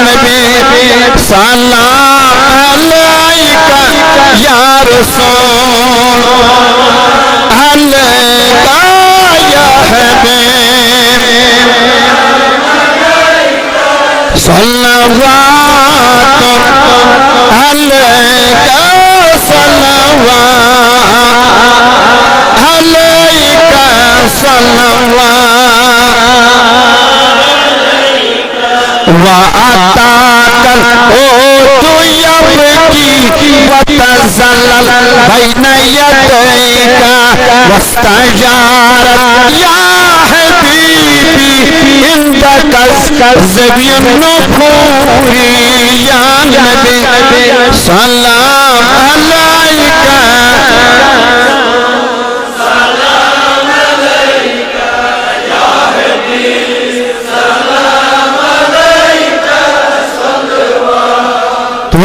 नबी सलाम अलैका या रसूल अलैका या हबीब सल्लल्लाहु अलैका सल्लल्लाहु अलैका सल्लल्लाहु व अताकल ओ तू यबकी व तज़ल्लल बैन यदैका वस्तजारत या हबीबी इंदका ज़बीन नूरी या नबी सलाम अलैका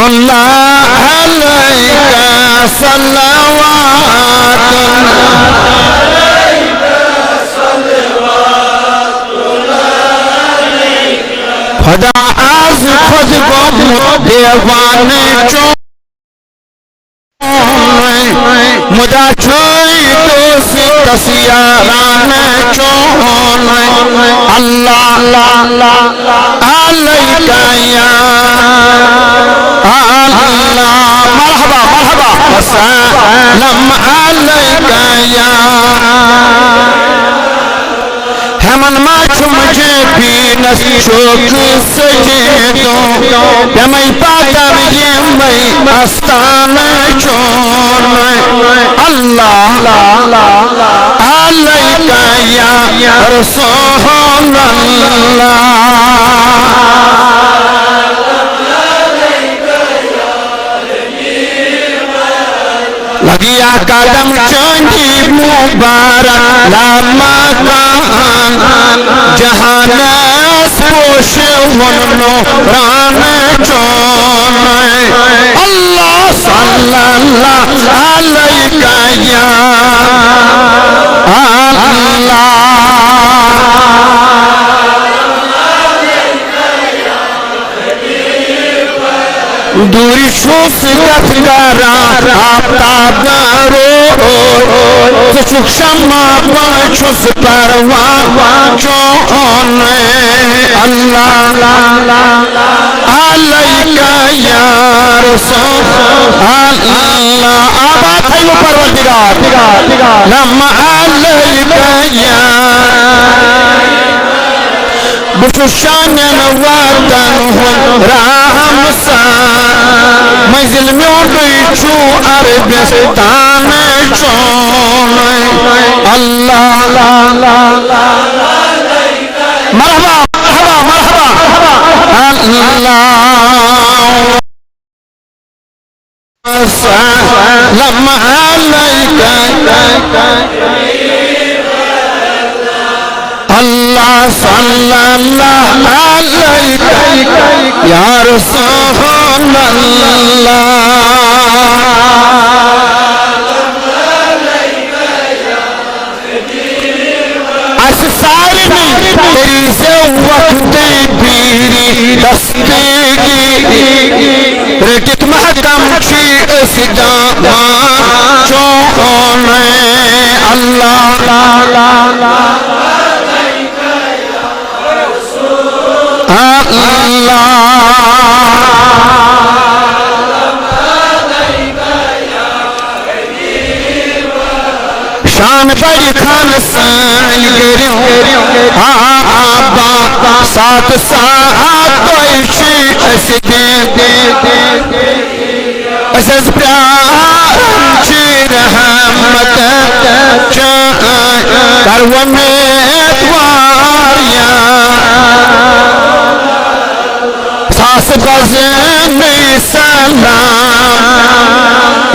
अल्लाह अलैका सल्लवातुल्लाह खुदा आज खुद गम देवाने चो मुदा छोई दोस्त तसियाराने चो अल्लाह अलैका या मरहबा मरहबा सलाम अलैका या हेमन माछु मुझे भी नशोक सजे दो यमई पादम ये मई आस्तान चोन अल्लाह अलैका या रसूल अल्लाह लगिया कदम चंदी मुबारक लामा कान जहानस पोश वनो रान चोन अल्लाह सल्लल्लाहु अलैका या अल्लाह दूरी छुस गथगारा आफ्ताब रो चुक शमा छुस परवा चोन अल्लाह अलैका या रसूल अल्लाह आबाद है वो परवरदिगार लम्मा अलैका या बुशान वतन राम सा मंजिल में छू अरबिस्तान चोन अल्लाह मरहबा मरहबा मरहबा अल्लाह सलाम अलैका अल्लाह सल्लल्लाहु अलैका या रसूल अल्लाह अस सारे तेरी से वक्त पीरी दस्तगी रटित महकम छी इस जामा चोन अल्लाह शान बड़ी खान सान आबा सात सात अस प्यार रहमत करव में वारिया सास बजन सलाम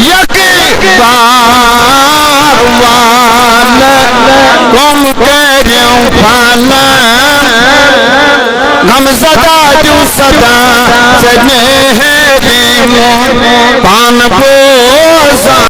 यकी बार वाल गुम करूं फला गम सदा जू सदा सने पान पोसा